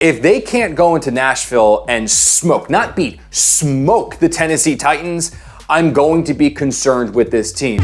If they can't go into Nashville and smoke, not beat, smoke the Tennessee Titans, I'm going to be concerned with this team.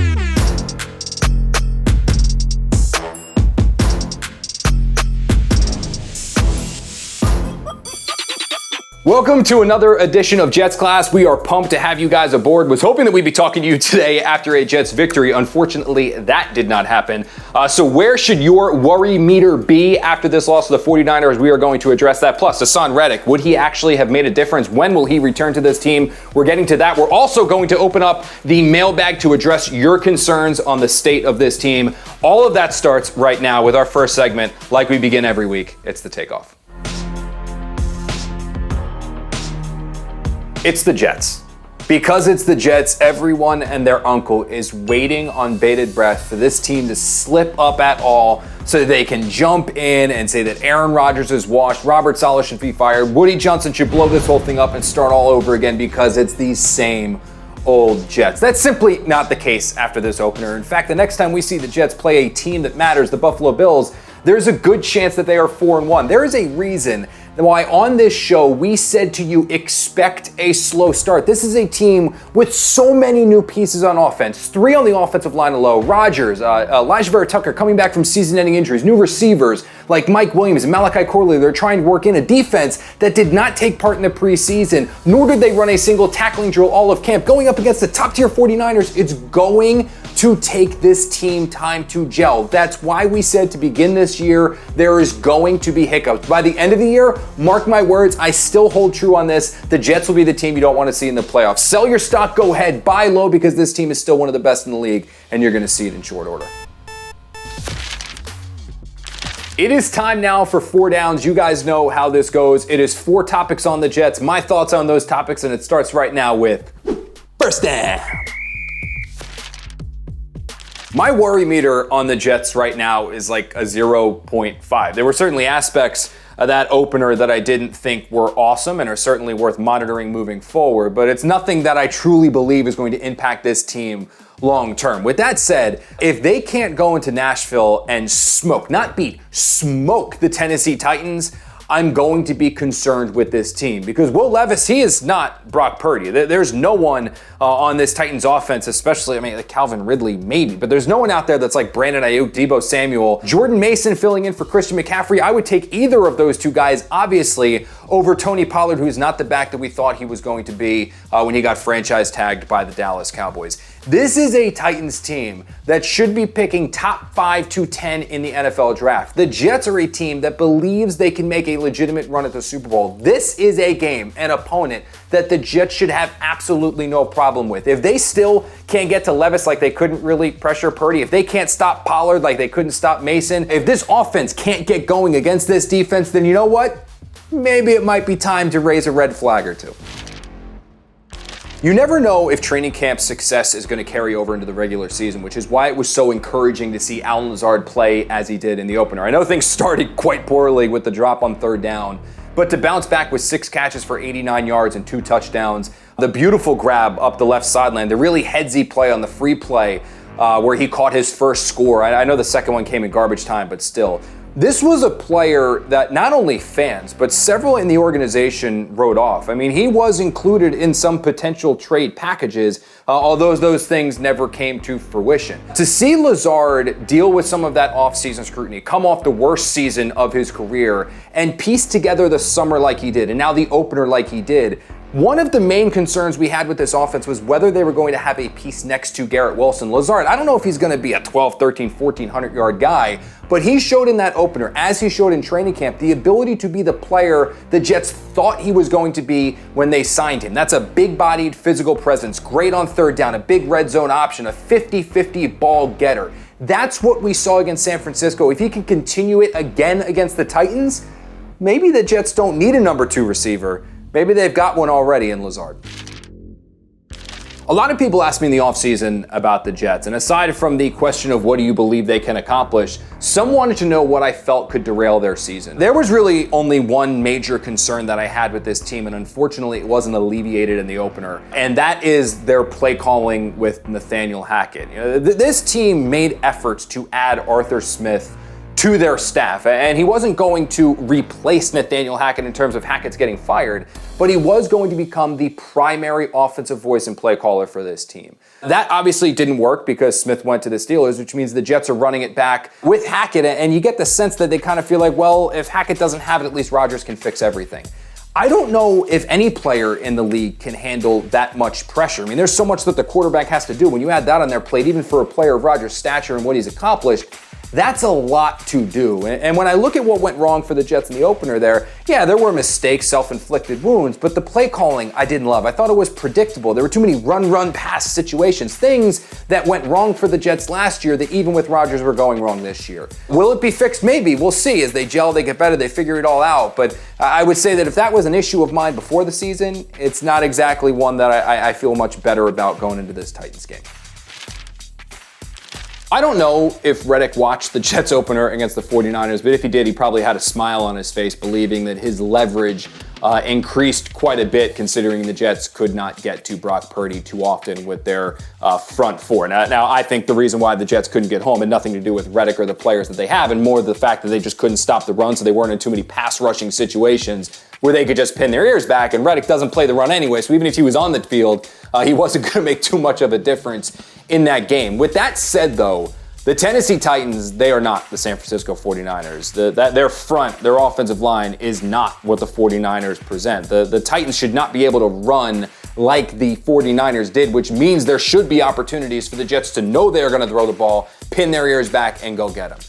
Welcome to another edition of Jets Class. We are pumped to have you guys aboard. Was hoping that we'd be talking to you today after a Jets victory. Unfortunately, that did not happen. So where should your worry meter be after this loss to the 49ers? We are going to address that. Plus, Haason Reddick, would he actually have made a difference? When will he return to this team? We're getting to that. We're also going to open up the mailbag to address your concerns on the state of this team. All of that starts right now with our first segment, like we begin every week. It's the takeoff. It's the Jets. Because it's the Jets, everyone and their uncle is waiting on bated breath for this team to slip up at all so that they can jump in and say that Aaron Rodgers is washed, Robert Saleh should be fired, Woody Johnson should blow this whole thing up and start all over again because it's the same old Jets. That's simply not the case after this opener. In fact, the next time we see the Jets play a team that matters, the Buffalo Bills, there's a good chance that they are 4-1. There is a reason why on this show we said to you, expect a slow start. This is a team with so many new pieces on offense. 3 on the offensive line alone. Rodgers, Elijah Vera-Tucker coming back from season-ending injuries. New receivers like Mike Williams and Malachi Corley. They're trying to work in a defense that did not take part in the preseason, nor did they run a single tackling drill all of camp. Going up against the top-tier 49ers, it's going to take this team time to gel. That's why we said to begin this year, there is going to be hiccups. By the end of the year, mark my words, I still hold true on this. The Jets will be the team you don't want to see in the playoffs. Sell your stock, go ahead, buy low because this team is still one of the best in the league, and you're going to see it in short order. It is time now for 4 downs. You guys know how this goes. It is 4 topics on the Jets, my thoughts on those topics, and it starts right now with first down. My worry meter on the Jets right now is like a 0.5. There were certainly aspects of that opener that I didn't think were awesome and are certainly worth monitoring moving forward, but it's nothing that I truly believe is going to impact this team long term. With that said, if they can't go into Nashville and smoke, not beat, smoke the Tennessee Titans, I'm going to be concerned with this team because Will Levis, he is not Brock Purdy. There's no one on this Titans offense, especially, like Calvin Ridley maybe, but there's no one out there that's like Brandon Ayuk, Deebo Samuel, Jordan Mason filling in for Christian McCaffrey. I would take either of those two guys, obviously, over Tony Pollard, who's not the back that we thought he was going to be when he got franchise tagged by the Dallas Cowboys. This is a Titans team that should be picking top 5 to 10 in the NFL draft. The Jets are a team that believes they can make a legitimate run at the Super Bowl. This is a game, an opponent that the Jets should have absolutely no problem with. If they still can't get to Levis like they couldn't really pressure Purdy, if they can't stop Pollard like they couldn't stop Mason, if this offense can't get going against this defense, then you know what? Maybe it might be time to raise a red flag or two. You never know if training camp success is going to carry over into the regular season, which is why it was so encouraging to see Allen Lazard play as he did in the opener. I know things started quite poorly with the drop on 3rd down, but to bounce back with 6 catches for 89 yards and 2 touchdowns, the beautiful grab up the left sideline, the really headsy play on the free play where he caught his first score. I know the second one came in garbage time, but still. This was a player that not only fans, but several in the organization wrote off. I mean, he was included in some potential trade packages, although those things never came to fruition. To see Lazard deal with some of that offseason scrutiny, come off the worst season of his career, and piece together the summer like he did, and now the opener like he did, one of the main concerns we had with this offense was whether they were going to have a piece next to Garrett Wilson. Lazard, I don't know if he's going to be a 12, 13, 1,400-yard guy, but he showed in that opener, as he showed in training camp, the ability to be the player the Jets thought he was going to be when they signed him. That's a big-bodied physical presence, great on 3rd down, a big red zone option, a 50-50 ball getter. That's what we saw against San Francisco. If he can continue it again against the Titans, maybe the Jets don't need a number 2 receiver. Maybe they've got one already in Lazard. A lot of people ask me in the offseason about the Jets, and aside from the question of what do you believe they can accomplish, some wanted to know what I felt could derail their season. There was really only one major concern that I had with this team, and unfortunately it wasn't alleviated in the opener, and that is their play calling with Nathaniel Hackett. This team made efforts to add Arthur Smith to their staff. And he wasn't going to replace Nathaniel Hackett in terms of Hackett's getting fired, but he was going to become the primary offensive voice and play caller for this team. That obviously didn't work because Smith went to the Steelers, which means the Jets are running it back with Hackett, and you get the sense that they kind of feel like, well, if Hackett doesn't have it, at least Rodgers can fix everything. I don't know if any player in the league can handle that much pressure. I mean, there's so much that the quarterback has to do. When you add that on their plate, even for a player of Rodgers' stature and what he's accomplished, that's a lot to do. And when I look at what went wrong for the Jets in the opener there, yeah, there were mistakes, self-inflicted wounds, but the play calling I didn't love. I thought it was predictable. There were too many run-pass situations, things that went wrong for the Jets last year that even with Rodgers were going wrong this year. Will it be fixed? Maybe. We'll see. As they gel, they get better, they figure it all out. But I would say that if that was an issue of mine before the season, it's not exactly one that I feel much better about going into this Titans game. I don't know if Reddick watched the Jets opener against the 49ers, but if he did, he probably had a smile on his face, believing that his leverage increased quite a bit, considering the Jets could not get to Brock Purdy too often with their front four. Now, I think the reason why the Jets couldn't get home had nothing to do with Reddick or the players that they have, and more the fact that they just couldn't stop the run, so they weren't in too many pass rushing situations where they could just pin their ears back, and Reddick doesn't play the run anyway, so even if he was on the field, he wasn't going to make too much of a difference in that game. With that said, though, the Tennessee Titans, they are not the San Francisco 49ers. Their front, their offensive line is not what the 49ers present. The Titans should not be able to run like the 49ers did, which means there should be opportunities for the Jets to know they're going to throw the ball, pin their ears back, and go get them.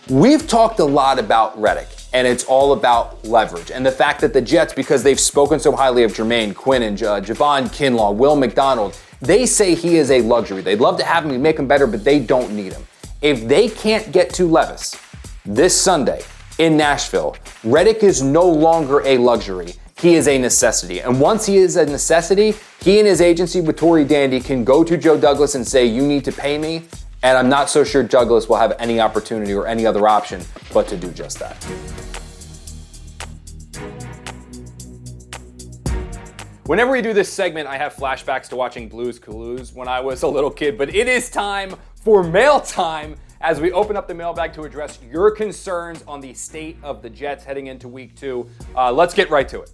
We've talked a lot about Reddick, and it's all about leverage. And the fact that the Jets, because they've spoken so highly of Jermaine Quinn, Javon Kinlaw, Will McDonald, they say he is a luxury. They'd love to have him and make him better, but they don't need him. If they can't get to Levis this Sunday in Nashville, Reddick is no longer a luxury. He is a necessity. And once he is a necessity, he and his agency with Tory Dandy can go to Joe Douglas and say, you need to pay me. And I'm not so sure Douglas will have any opportunity or any other option but to do just that. Whenever we do this segment, I have flashbacks to watching Blues Clues when I was a little kid, but it is time for mail time as we open up the mailbag to address your concerns on the state of the Jets heading into week 2. Let's get right to it.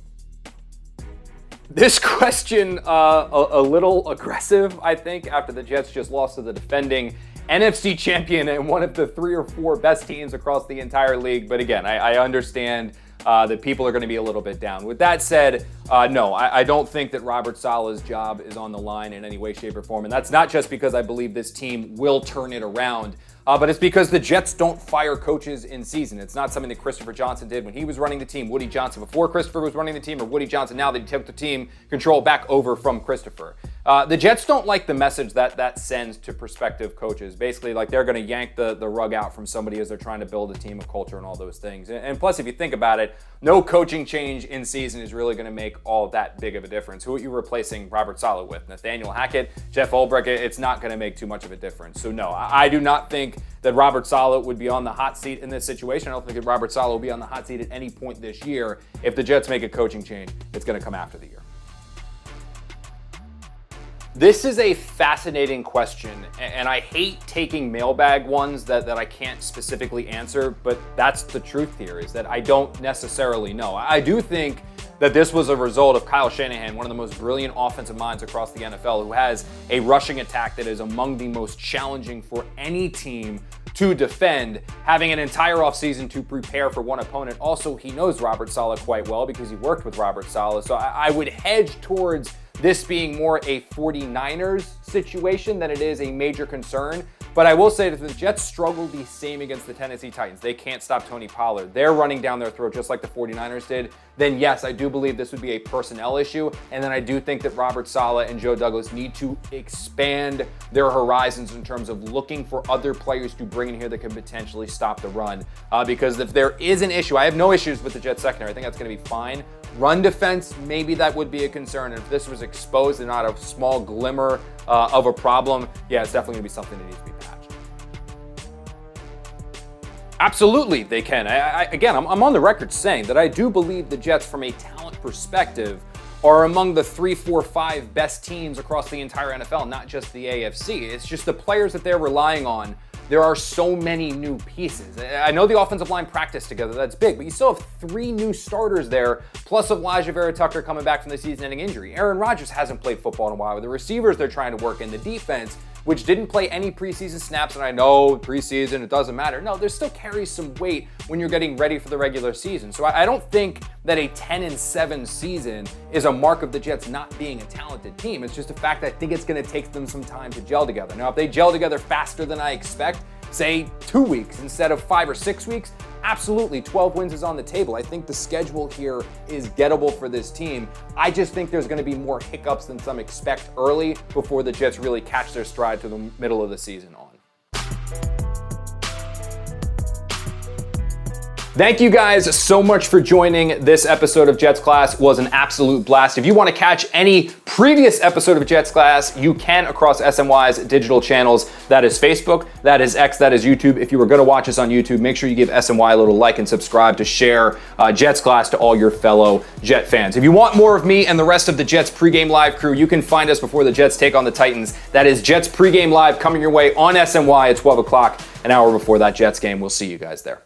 This question, a little aggressive, I think, after the Jets just lost to the defending NFC champion and one of the 3 or 4 best teams across the entire league. But again, I understand that people are going to be a little bit down. With that said, no, I don't think that Robert Saleh's job is on the line in any way, shape, or form. And that's not just because I believe this team will turn it around, but it's because the Jets don't fire coaches in season. It's not something that Christopher Johnson did when he was running the team, Woody Johnson before Christopher was running the team, or Woody Johnson now that he took the team control back over from Christopher. The Jets don't like the message that sends to prospective coaches. Basically, like they're going to yank the rug out from somebody as they're trying to build a team of culture and all those things. And plus, if you think about it, no coaching change in season is really going to make all that big of a difference. Who are you replacing Robert Saleh with? Nathaniel Hackett, Jeff Ulbrich? It's not going to make too much of a difference. So no, I do not think that Robert Saleh would be on the hot seat in this situation. I don't think that Robert Saleh will be on the hot seat at any point this year. If the Jets make a coaching change, it's going to come after the year. This is a fascinating question, and I hate taking mailbag ones that I can't specifically answer, but that's the truth here, is that I don't necessarily know. I do think that this was a result of Kyle Shanahan, one of the most brilliant offensive minds across the NFL, who has a rushing attack that is among the most challenging for any team to defend, having an entire offseason to prepare for one opponent. Also, he knows Robert Saleh quite well because he worked with Robert Saleh, so I would hedge towards this being more a 49ers situation than it is a major concern. But I will say that the Jets struggled the same against the Tennessee Titans. They can't stop Tony Pollard. They're running down their throat just like the 49ers did. Then yes, I do believe this would be a personnel issue. And then I do think that Robert Saleh and Joe Douglas need to expand their horizons in terms of looking for other players to bring in here that could potentially stop the run. Because if there is an issue, I have no issues with the Jets secondary. I think that's going to be fine. Run defense, maybe that would be a concern. And if this was exposed and not a small glimmer of a problem, yeah, it's definitely going to be something that needs to be patched. Absolutely, they can. Again, I'm on the record saying that I do believe the Jets, from a talent perspective, are among the 3, 4, 5 best teams across the entire NFL, not just the AFC. It's just the players that they're relying on there are so many new pieces. I know the offensive line practiced together, that's big, but you still have 3 new starters there, plus Elijah Vera Tucker coming back from the season-ending injury. Aaron Rodgers hasn't played football in a while. With the receivers they're trying to work in, the defense, which didn't play any preseason snaps, and I know preseason, it doesn't matter. No, there still carries some weight when you're getting ready for the regular season. So I don't think that a 10-7 season is a mark of the Jets not being a talented team. It's just a fact that I think it's going to take them some time to gel together. Now, if they gel together faster than I expect, say 2 weeks instead of 5 or 6 weeks, absolutely 12 wins is on the table. I think the schedule here is gettable for this team. I just think there's going to be more hiccups than some expect early before the Jets really catch their stride to the middle of the season on. Thank you guys so much for joining this episode of Jets Class. It was an absolute blast. If you want to catch any previous episode of Jets Class, you can across SNY's digital channels. That is Facebook, that is X, that is YouTube. If you were going to watch us on YouTube, make sure you give SNY a little like and subscribe to share Jets Class to all your fellow Jet fans. If you want more of me and the rest of the Jets pregame live crew, you can find us before the Jets take on the Titans. That is Jets pregame live coming your way on SNY at 12 o'clock, an hour before that Jets game. We'll see you guys there.